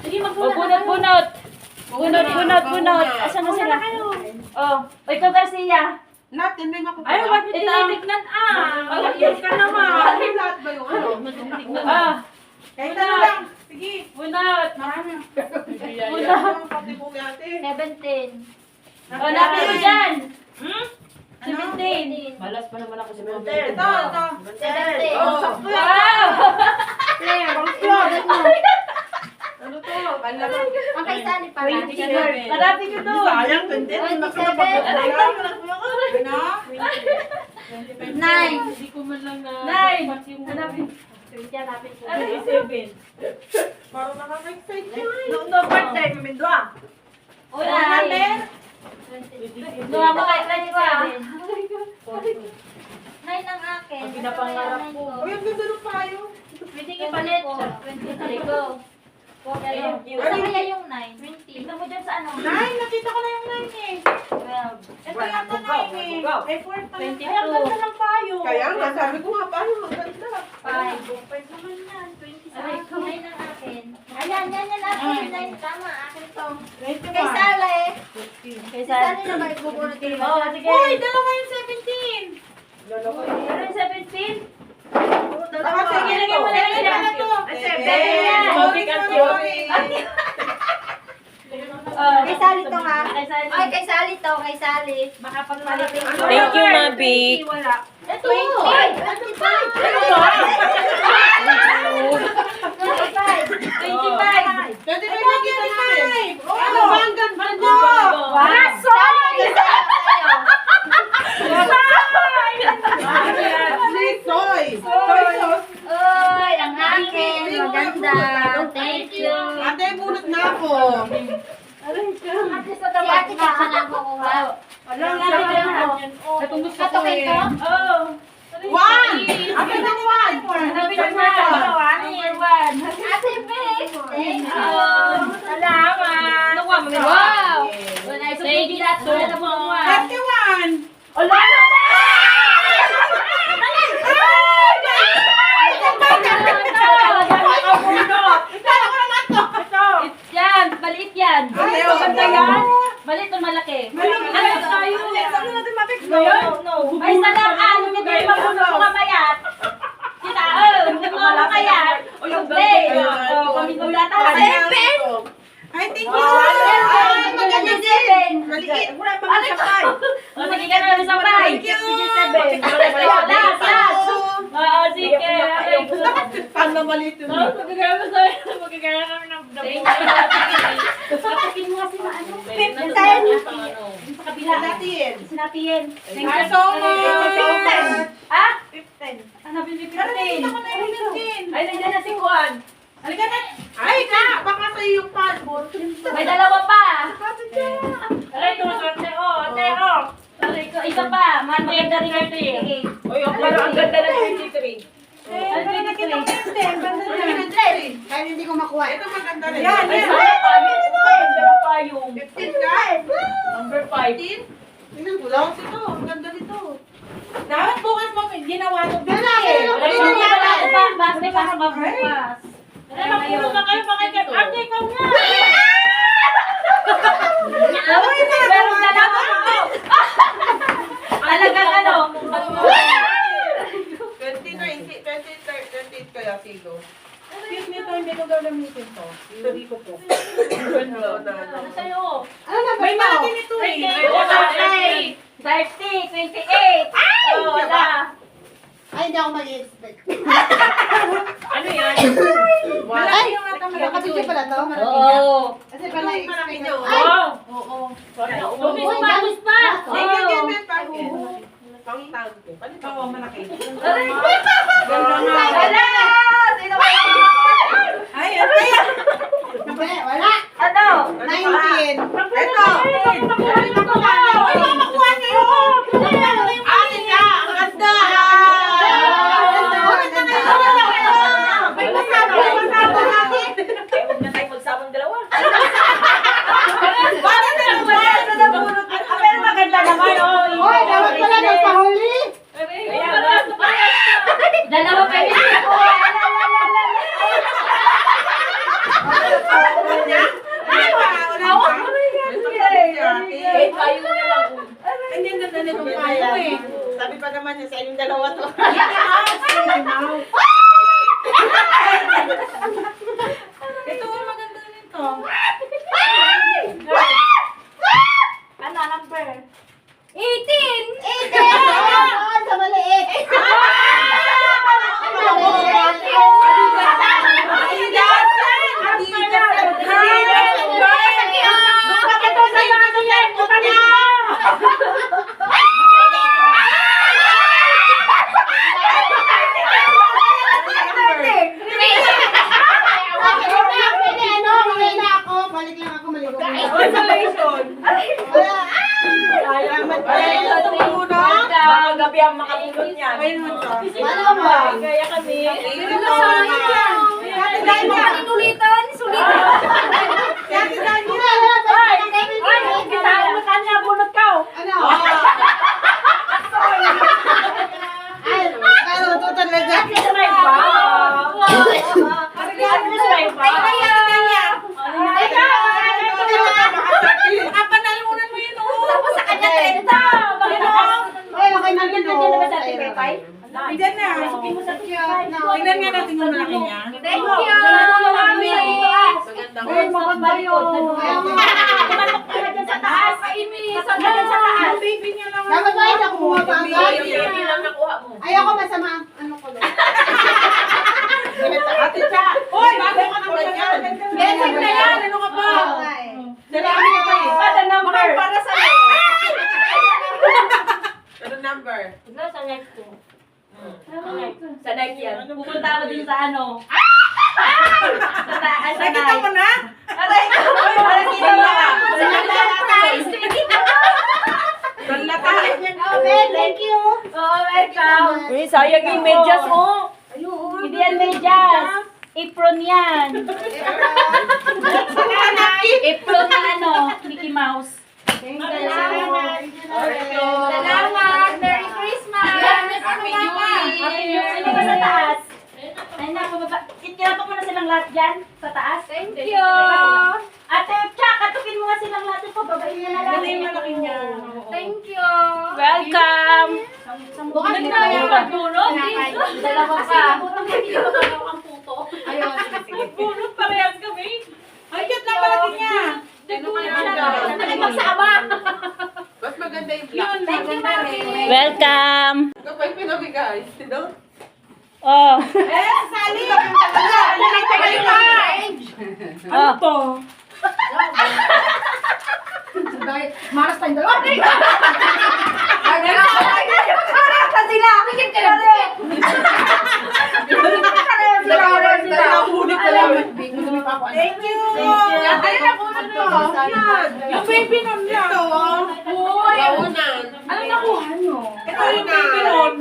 Sige, bunot. Bunot. Asan na sila? Oh, ikaw Garcia. Natin rin ako. Ay, bakit tinitignan Yes ka naman. Lahat ba yung ano? Kahit ano lang. Sige. Bunot. Marami. Bunot. Pati po ate. 17. Oh, lapit mo dyan. 17. Malas pa naman ako sa mga Ito. 17. Oh, sakto yan. Wow! Ano to? Panlaban. Ang kay Sally pala. Marami ko to. Sayang, 20. 27. Ano? 9. Hindi ko man lang na... Nine. Hanapin. Hanapin ko. Ano yung 7? Parang nakaka-excite yun. No, birthday, kumindwa. Una. Duha mo kay French ko. 9 ang akin. Ang pinapangarap ko. Uy, ang ganda ng payo. Pwede ipalit. 23 ko. Thank you. Saan kaya yung 9? 20. Tignan mo dyan sa ano. Nine, nakita ko na yung 9 eh. 12. Ito yata 9 eh. Ay, 4 pa lang. 22. Ay, ang ganda ng payo. Kaya nga, sabi ko nga payo, ang ganda. 5. 5 naman yan. 27. 9 ang akin. Ayan, yan akin. 9. Tama, akin to. Kay Sally. Kay Si Sally na ba ibubunot ko? Oh, sige. Uy, dalawa yung 17. Ano yung 17? Dalawa, Sige, lagyan mo na yun. Ay, 7. Sorry, sorry. Kay Sally to ha. Kay Sally. Ay, kay Sally to. Kay Sally. Baka pagpalitin ko. Thank you, Mabi. Wala. Ito. 25. 25 natin. Ano ba ang ganda mo? Sweet soy. Soy sauce. Oy, ang akin. Maganda. Thank you. Ate, bunot na ako. Si ate ka na kukuha. Itong gusto ko Katukin eh. ko? Oh. One. Ate ng one. Hanapin mo na. Number 1. Ate Vic. Thank you. Salamat. Wow. Thank you. Wala na po ang 31. Wala na po! Yan, maliit yan. Ay, Maganda okay. yan. Maliit o malaki? Ano tayo? Sabi natin mapik. No. Ay, salaan. Hindi tayo mabunod mga mayat. Kita, hindi mo mga mayat. Hindi. Pamigulatan. Ay, thank you. Ay, maganda din. Maliit. Wala pa nga sapay. O, sige ka na sa pay. Thank you. Last. Oo, sige. Paano maliit yun? Magagaya mo sa'yo. Magagaya kami ng Thank you. Kapatid mo kasi na ano. Sa kabila natin. Sinatihin. Thank you so much. Ah? 15. Hanapin mo 15. Nakita ko na yung 15. Ay, nandiyan na si Juan. Halika na. Ay, ka. Baka sa'yo yung passport. May dalawa pa. Aray, tumutante ko. Ate, oh. Aray ko, isa pa. Maganda rin yung 38. Uy, parang ang ganda ng 23. Ay, Nakita ko 23. 15. Ganda na. Kaya hindi ko makuha. Ito maganda rin. Ay, sana payong. Ganda ng payong. 15 ka? Number 5. 15? Tingnan ko lang. Ito, ang ganda nito. Dapat bukas mo ginawa ito. Wala. Ay, hindi pala ako pa. Basta pa sa bukas. Ay, magpulong na kayo. Ate, ikaw nga. Pero dalawa ako. Talagang ano? 28 kaya kilo. Cute nito, hindi ko daw lamitin to. Hindi ko po. Ano sa'yo? Ano na ba? May malaki nito eh. 30, 28. Oh, wala. Ay, hindi ako mag-expect. Ano yan? Malaki yung ata malaki. Nakapicture pala to? Oo. Kasi Ito pala yung malaki expect. nyo. Wow. Oo. Lumis pa, lumis pa. Thank you, Oo. Jemmet. Pang-tawag ko. Palito ko, malaki. Aray. Ganda nga. Wala. Sino ba yun? Ay, ate. Hindi, wala. Ano? 19. Ito. Ay, mamakuha kayo. Ate ka, ang ganda. May masama natin. Eh, huwag na tayo magsabang dalawa. Paano na naman? Pero maganda naman. Hoy, dapat pala nagpahuli. Dalawa kayo. Hawak mo na yan. Kahit tayo na lang. Hindi, ganda nito tayo eh. Sabi pa naman niya sa inyong dalawa to. Ito ang maganda nito. Ano, number? 18! 18! Ayun, sa maliit. Balik lang ako, maligo. Consolation. Baka gabi ang makapulot niyan. Ayun mo to. Malamang. Kaya kami. Inulitan, sulitan. Ay, kita mo kanya, bunot ka. Ano? Ay, pero ito talaga. Sabay ba? Sabay ba? Kapanalunan mo yun, oh. Tapos sa kanya 30. Ay, okay na Nandiyan yun. na ba sa 35? Nandiyan na. Masukin mo sa 35. Tingnan nga natin yung malaki niya. Thank you! Ay, makapalyo. Tumatok ka na dyan sa taas. Pasok ka dyan sa taas. Baby niya lang. Dapat ba yun ako bumaba agad? Baby lang nakuha mo. Ayoko masama. Ano ko lang? Ate Cha. Hoy, bago ka na ganyan. Blessing na yan. Ano ka ba? Dalami ka ba eh? Ano number? Para sa'yo. Ano number? Sa next ko. Sa Nike yan. Pupunta ako din sa ano. Sa taas. Nakita mo na? Aray ko! Nakita mo na! Dalata. Thank you. Oh, welcome. Uy, sayang yung medyas mo. Hindi yan medyas. Apron yan. Apron na ano, Mickey Mouse. Salamat. Salamat! Merry Christmas! Happy New Year! Happy New Year! Sino ba sa taas? Ay na, pababa. Tinapak mo na silang lahat dyan sa taas. Thank you! Ate, Cha, katukin mo nga silang lahat. Pababain na lang. Ganda yung malaki niya. Thank you! Welcome! Bukas na yung magdunod. Dalawa pa. Ayun. Bunot parehas kami. Ay, cute lang malaki niya. Ano kaya ang Nakipagsama. mas maganda yung black. Thank you, Mami. Welcome! Kapag pinabigay, sino? Oh. Sali! Ano to? Maras tayong dalawa. Thank you! Yung baby nun niya. Ito, Launan. Ano nakuha nyo? Ito yung baby nun.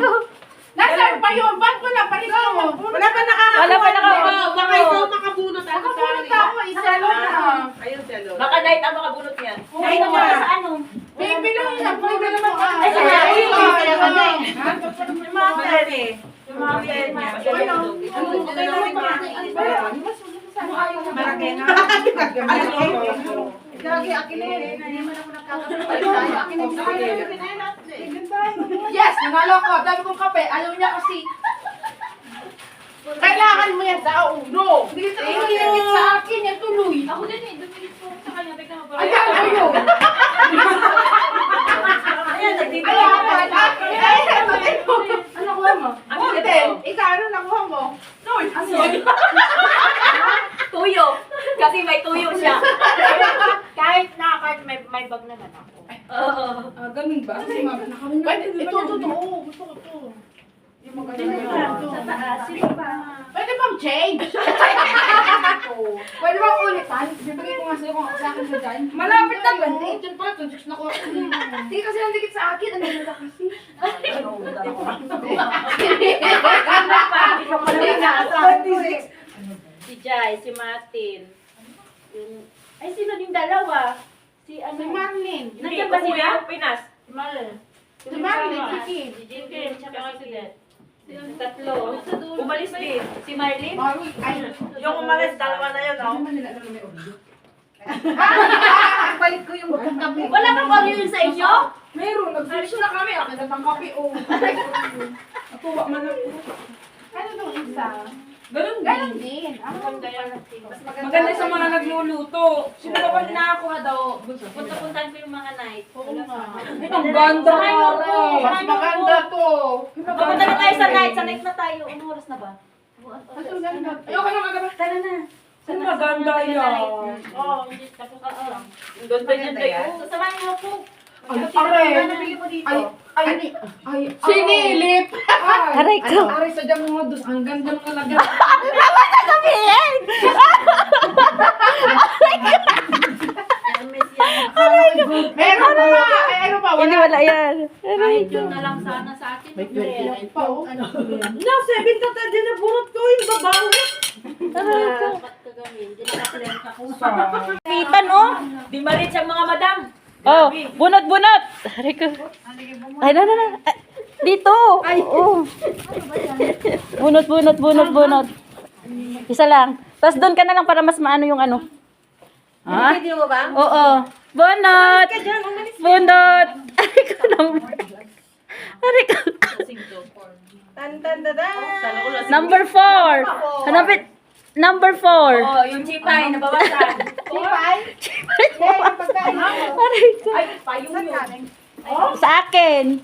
Nasaan pa yun? Ba't ko na palit mo? Wala pa nakakabuno. Wala pa nakakabuno. Baka ikaw makabunot. Nakabunot ako, isa lang. Ayun, Selo. Baka night ang makabunot niyan. Ay, ito ba sa ano? Baby lang yan. Baby lang ako. Ay, sa Ay, Yung mga pwede. Yung mga pwede niya. Malaki na. Lagi akin na yun. Hindi man ako nakakapagay. Akin na yes, nanalo ko. Dami kong kape. Ayaw niya kasi. Kailangan mo yan sa ulo. Hindi sa akin yan tuloy. Ako din eh, dumigit ko sa kanya. Bigla mo ba? Ayan ko yun. Ayan, nagdito. Ano nakuha mo? Ano Hindi. ito? Ikaw, ano nakuha mo? Tuyo. Kasi may tuyo siya. Kahit may bag naman ako. Oo. Ganun ba? Ito, totoo. Gusto ko to. Yung maganda Sa taas, sino ba? Pwede bang change? Pwede bang ulitan? Bibigay ko nga sa'yo kung sa akin sa dyan. Malapit na ba? Yun pala, 26 na ko. Hindi kasi nandikit sa akin. Ang ganda kasi. Ikaw pa lang nasa. Si Jai, si Martin. Ay, sino yung dalawa? Si ano? Si Marlene. Nandiyan ba sila? Pinas. Si Marlon. Si Marlene, si Kim. Si Kim, tsaka si Dad. Tatlo. Umalis din. Si Marlene. Yung umalis, dalawa na yun, oh. Balik ko yung kape. Wala bang bagyo yun sa inyo? Meron, nag-search na kami. Ako na kape, oh. Natuwa man ako. Ano nung isa? Ganun din. Maganda sa mga nagluluto. Sino ba ba nakakuha daw? Punta-puntahan ko yung mga night. Oo nga. Ang ganda pare. Mas maganda to. Pupunta na tayo sa night. Sa night na tayo. Anong oras na ba? Ayoko na maganda. Tara na. Ang maganda yan. Oo, hindi. Tapos ako lang. Ang ganda niyan tayo. Samahan mo po. Ay, Ano nabili mo dito? Sinilip! Aray ko. Aray, sadyang mga dos. Ang ganda ng alaga. Meron pa! Ay, ano pa? Hindi wala yan. Kahit yun na lang sana sa akin. May 29 pa, oh. No, 7 ka din na bunot ko yung babaw. Dapat kagawin. Hindi nakaplenta ko. Kita no? Di malit sa mga madam. Oh, bunot. Aray ko. Ay, na. Ah, dito. Oo. Bunot. Isa lang. Tapos doon ka na lang para mas maano yung ano. Ha? Video mo ba? Oo. Bunot. Bunot. Aray ko number. Aray ko. Number 4. Hanapit. Number 4. Oo, yung chipay, nabawasan. Aray ko. Ay, payong yun. Sa akin.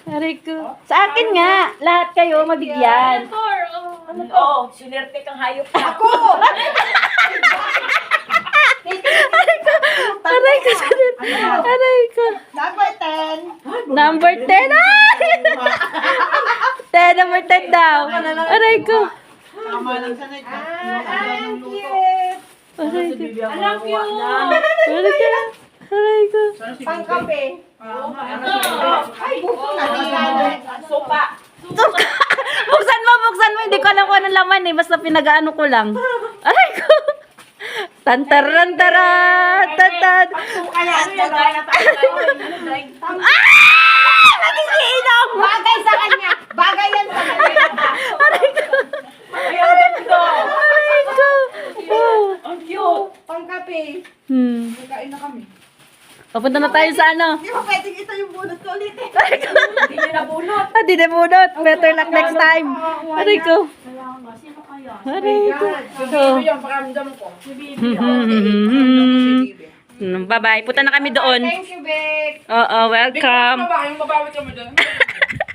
Aray ko. Sa akin nga. Lahat kayo mabigyan. Oo, sinerte kang hayop na. Aray ko. Aray ko. Number 10. Ay! 10, number 10 daw. Aray ko. Tama lang sa night. Aray ko. Alam ko. Aray ko. Aray ko. Pangkape. Ay, buto na. Sopa. Buksan mo. Hindi ko alam kung anong laman eh. Basta pinag-ano ko lang. Aray ko. Tantarantara. Tantan. Nagigiinom. Bagay sa kanya. Bagay yan sa kanya. Aray ko. Aray ko. Oh. Ang cute. Pangkape. Kain na kami. Papunta na tayo sa ano. Di ba pwedeng ito yung bunot ko ulit eh? Hindi niya nabunot. Di na bunot. Better luck next time. Aray ko. Sino kaya? Aray ko. Ito yung pakiramdam ko. Bye-bye. Punta na kami doon. Thank you, Beck. Oo, welcome. Yung mabawit kami doon.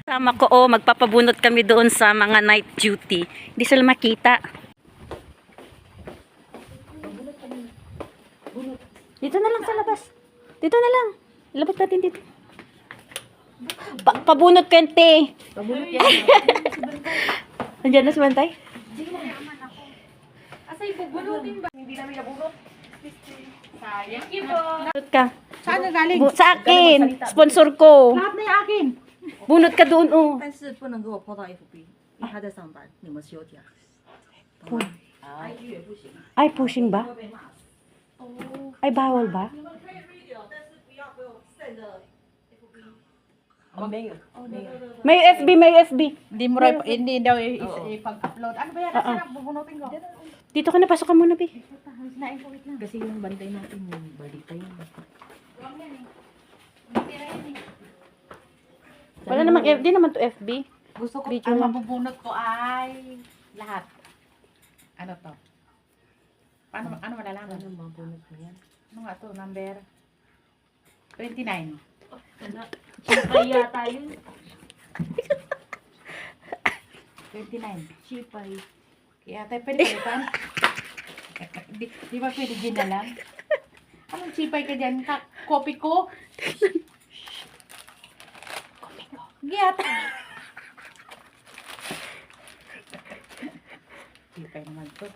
Sama ko, magpapabunot kami doon sa mga night duty. Hindi sila makita. Dito na lang sa labas. Dito na lang. Labas natin dito. Pabunot ka, te. Pabunot yan. Nandiyan na si Bantay? Asa yung bubunutin ba? Hindi namin nabunot. Sayang. Bunot ka. Saan na galing? Sa akin. Sponsor ko. Lahat na yung akin. Bunot ka doon, oh. 但是不能给我 po 到 FB，因为他在上班，你们休假。 Ay, pushing ba? Ay, bawal ba? May FB, may FB. Hindi daw ipag-upload. Ano ba yan? Kasi bubunutin ko. Dito ka na, pasok ka muna, Bi. Kasi yung bantay natin yung balita yun. Wala namang FB, naman to FB. Gusto ko, Video ang lang. mabubunot ko ay lahat. Ano to? Ano malalaman? Ano mabunot mo yan? Ano nga to? Number 29. Chipay yata yun. 29. Chipay. Kaya tayo pwede palitan. Di ba pwede gin na lang? Anong chipay ka dyan? Kopi ko? Kopi ko. Giyat. Chipay naman to.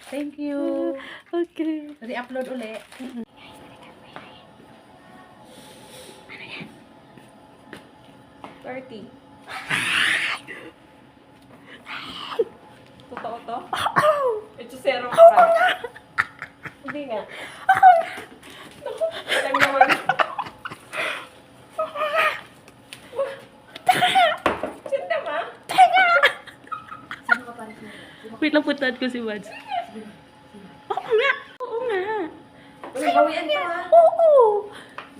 Thank you. Okay. Re-upload uli. Totoo to? Ito zero ka. Hindi nga. Ako na. Kalimutan ko si Mads. Oo nga. Oo nga. Uy, bawian ka ha. Oo.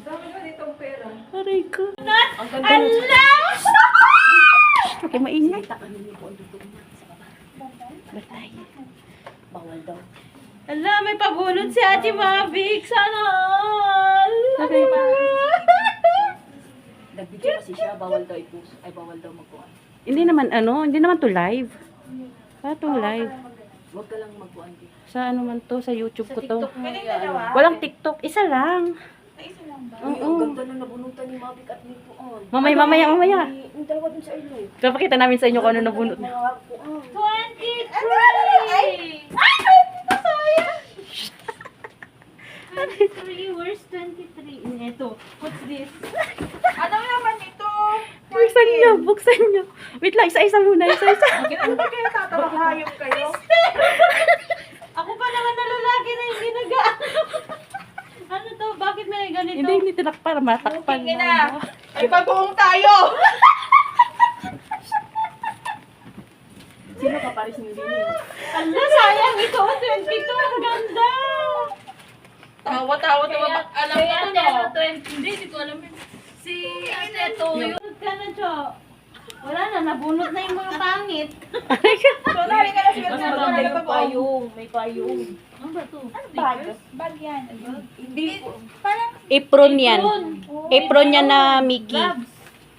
Dami ba ditong pera? Aray ko. Ang ganda ng... Okay, maingay. Batay. Bawal daw. Ala, may pabunot si Ate Mavic. Sana all. Okay. Nag-video kasi siya, bawal daw i-post. Ay, bawal daw magpuan. Hindi naman to live. To live. Huwag ka lang magpuan. Sa ano man to, sa YouTube ko to. mo yan. Walang TikTok, isa lang. Uy, ang ganda na nabunutan ni Mavic at ni Puan. Mamaya. Yung dalawa dun sa ilo. Papakita namin sa inyo kung ano nabunot na. Mga Puan. 23! Ay! Ay! 23, where's 23? Ito, what's this? Ano naman ito? Buksan nyo. Wait lang, isa-isa muna, isa-isa. Ano ba kaya tatabahayop kayo? Ako pa naman na lalaki na yung ginagaan. Ano to? Bakit may ganito? Hindi tinak para matakpan. Tingin na. Ay, bagoong tayo! Sino ka pares ni Lini? Ala, sayang ito. 22, ang ganda. Tawa-tawa naman. Alam ko Kaya to, ate, ano, no? 20. Hindi ko alam yun. Si ate, Toyo. Bunot ka na, Cho. Wala na, nabunot na yung mga pangit. So, nari ka na siguro Mas na maganda yung bagoong. payong. May payong. Ano ba to? Bag. Bag yan. Hindi po. Parang Apron yan. Apron yan na Mickey.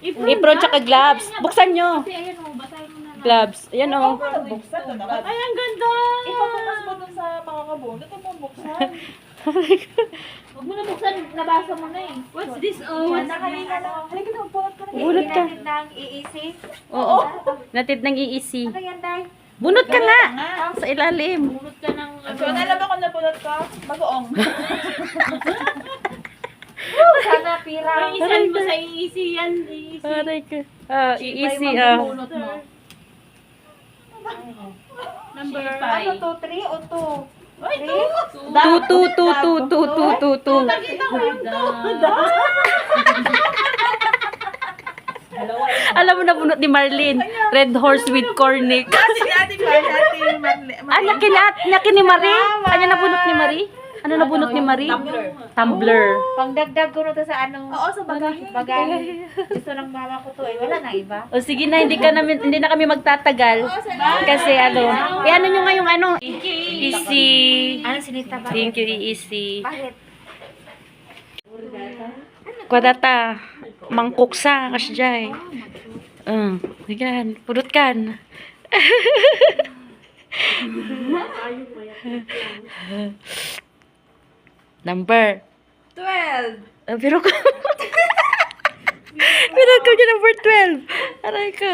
Apron tsaka gloves. Buksan nyo. Kasi ayan o, basahin mo na lang. Gloves. Ayan o. buksan to naman. Ay, ang ganda. Ipapukas mo dun sa mga kabunot. Ito mo buksan. Huwag mo na buksan, nabasa mo na eh. What's this? Oh, what's Halika na. Halika na, pulot ka na. Bunot ka. Ng iisi. Oo. Natid ng iisi. Ano yan, Day? Bunot ka nga. Sa ilalim. bunot ka ng So, nalaman ko na pulot ka. Bagoong. Sana pira. Ang isan mo sa iisi yan. Iisi. Aray ka. Iisi Bunot mo. Number Ano 5. to? 3 o 2? Ay, Tu. Nakita ko yung Alam mo na bunot ni Marlene. Red horse with cornic. Kasi natin ba natin Nakin ni Marie. Ano nabunot ni Marie? Ano nabunot ni Marie? Tumbler. Pangdagdag ko na to sa anong Oo, sa bagahe. bagahe. Gusto ng mama ko to eh. Wala na iba. O sige na, hindi na kami magtatagal. Kasi ano, ano nyo nga yung ano? Easy. Ano sinita ba? Thank you, Easy. Bakit? Kwadata. Mangkuksa, kasyay. Yan, pudot kan. Number. 12. Pero ko. Pero ko niya number 12. Aray ka.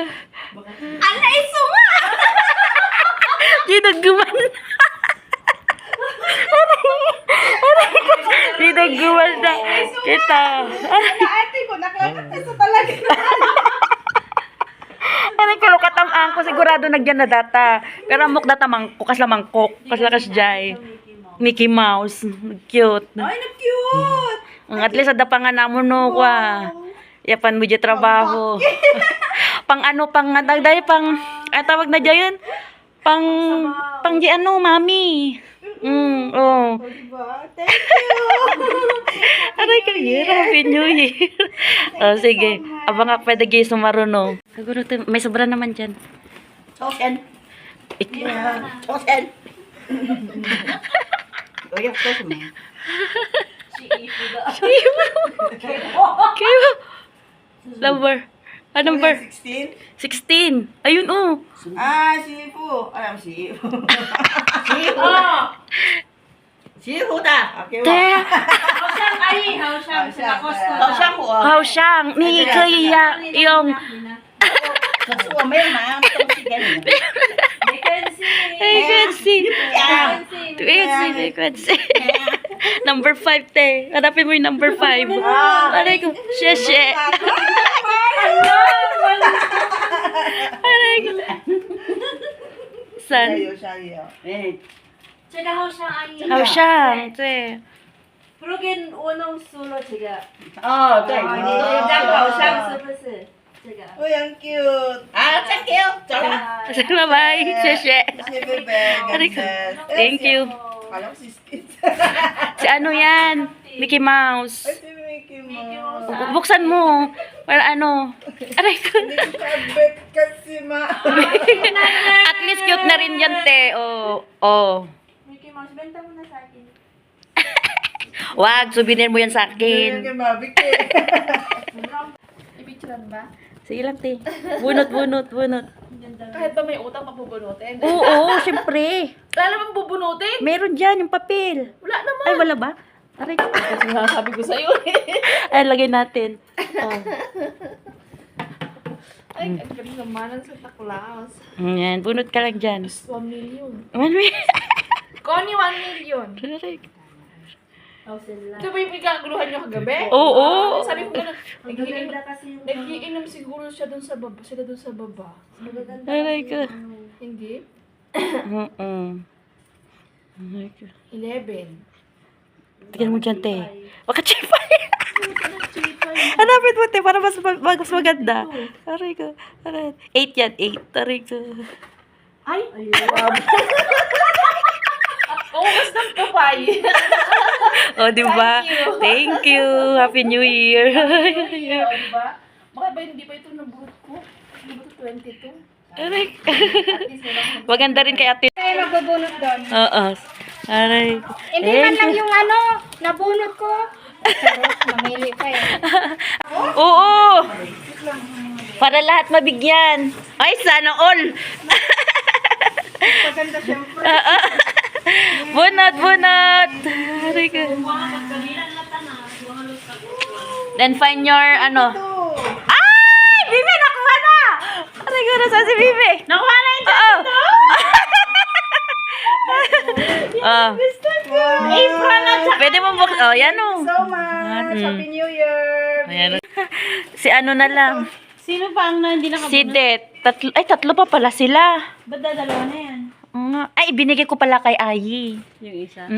Ala, isuma! Dinaguman. Dinaguman na. Kita. Ate ko, nakakita sa talaga. Aray ko, lukatam ang ko. Sigurado nagyan na data. Pero amok data mangkok. Kasla mangkok. Kasla kasjay. Mickey Mouse. Cute. Ay, na-cute! Ang at least ada pangan namon no kwa. Yapan mo di trabaho. Pang ano pang dagday pang tawag na diyan. Pang di ano mami. Oh. Diba? Thank you! Aray ka year, happy new year. Oh sige, abang ako pwede gay sumaruno. Siguro may sobra naman diyan. Token. Ik- Token. Oy, of course, man. Kayo. Number. Number 16? 16. Ayun oh. Ah, sifu. Alam, sifu. Sifu ta. Okay, Te, Hao mo. Hao Shang, ni kaya yung May ma, frequency. Frequency. Number 5, te. Hanapin mo yung number 5. Aray ko. Sheshe. Aray ko. San? Tsaka ho siya ay. Hao Shang, te. Pero unong sulo siya. Oh, 对， 好像是不是？ Uy, ang cute. Thank you. Bye-bye. Sheshe. Si Bebe. Thank you. Kala ko si Skid. Si ano yan? Mickey Mouse. Ay, si Mickey Mouse. Buksan mo. Para ano? Aray ko. Hindi ko kabit kasi ma. At least cute na rin yan, te. Oh. Mickey Mouse, benta mo na sa akin. Wag, souvenir mo yan sa Hindi akin. ka mabigay. Ibituran ba? Sige lang, te. Bunot. Kahit ba may utang mapubunutin? Oo, syempre. Wala namang bubunutin. Meron dyan yung papel. Wala naman. Ay, wala ba? Aray. Kasi sabi ko sa'yo Ay, lagay natin. Oh. Ay, ang galing naman ng Santa Claus. Yan, bunot ka lang dyan. 1 million. Connie. 1 million. Aray. Ito ba yung pinagkaguluhan nyo kagabi? Oo. Sabi ko na, Maganda kasi yung nagiinom siguro siya dun sa baba. Sila dun sa baba. magaganda. Aray ko. Hindi? Oo. Aray ko. 11. Tignan mo dyan, te. Baka chipay. Hanapin mo, te, para mas maganda. Aray ko. Aray. 8 yan, 8. Aray ko. Ay! Oo, basta papay. O, di ba? Thank you. Thank you. Happy New Year. Oo, diba? Bakit ba hindi pa ito naburot ko? Hindi ba ito 22? Aray. At least meron. Maganda rin kay ate. Ay, magbubunot doon. Oo. Aray. Hindi man lang yung ano, nabunot ko. Charot, mamili pa eh. Oo. Para lahat mabigyan. Ay, sana all. Maganda siyempre. Bunot. Aray ko. Then find your ano. Ay! Bibi, nakuha na! Aray ko, nasa si Bibi? Nakuha na yung April na Pwede mo buk... Oh, yan o. so much. Happy New Year. Ayan. Si ano na lang. Sino pa ang hindi Si Det. Tatlo pa pala sila. Ba't dalawa na yan? Oo nga. Ay, binigay ko pala kay Ayi. Yung isa?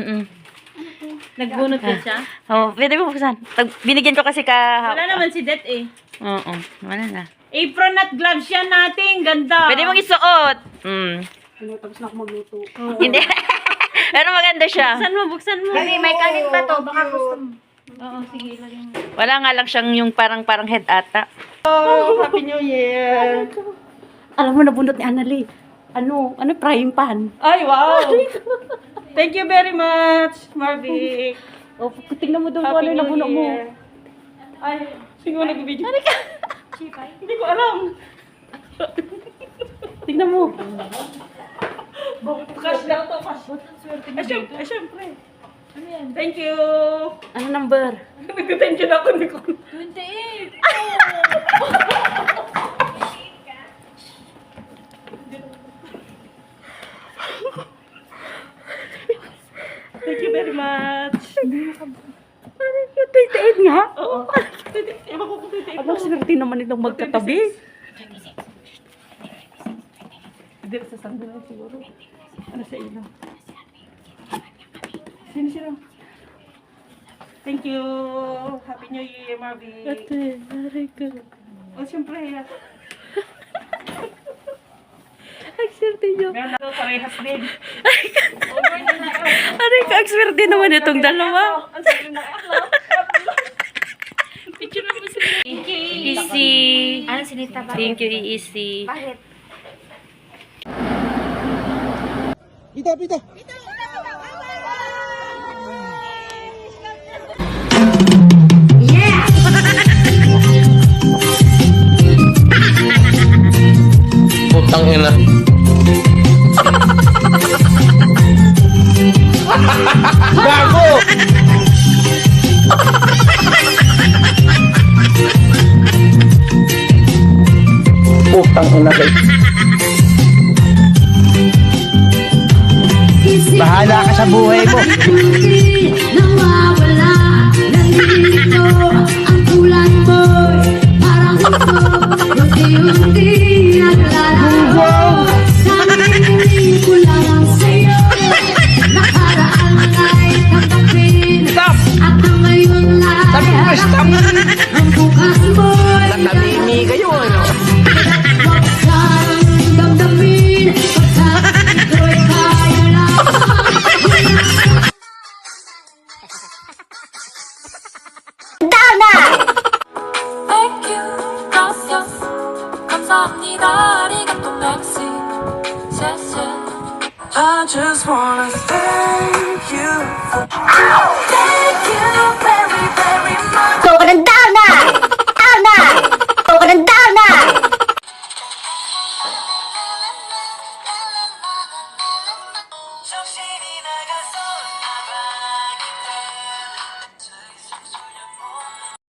Nagbunot ka siya? Oo, pwede mo buksan. Binigyan ko kasi ka... Wala naman si Det eh. Oo, wala na. Apron at gloves yan natin. Ganda. Pwede mong isuot. Tapos na ako magluto. Hindi. Pero maganda siya. Buksan mo. Kasi may kanin pa to, baka gusto mo. Oo, sige. Lagyan mo. Wala nga lang siyang yung parang head ata. Oh, Happy New Year. Alam mo, nabunot ni Annalie. Ano, frying pan. Ay, wow. Thank you very much, Marvic. O, tingnan mo doon kung ano yung nabunot mo. Ay, sino nag-video? Hindi ko alam. Tingnan mo. Cash lang to, cash. Ay, syempre. Ano yan? Thank you. Ano number? Nag-thank you na ako. 28. Thank you very much. Yung 28 nga? Oo. Ewan ko kung 28. Ano, swerte naman itong magkatabi. Hindi, sa sanggulo lang siguro. Ano sa ilo? Sino? Thank you. Happy New Year, Marvin. Ate, aray ko. Oh, siyempre. Ang swerte nyo. Meron na daw parehas din. Aray ko, ang swerte naman itong dalawa. Ang sabi na ako. Picture naman sila. Easy. Ano sinita ba? Thank you, Easy. Bakit? Pita. Putang ina. Gago! Putang ina kayo. Bahala ka sa buhay mo. Nawawala, nandito ang kulan mo'y parang gusto, unti-unti naglalaho. Sabihin ko lang sa'yo, nakaraan ay tanggapin, at ang ngayon ay harapin. Ang bukas mo'y Natamimi kayo, ano? 감사합니다. 아리가또 맥시. 쎄쎄. I just wanna thank you for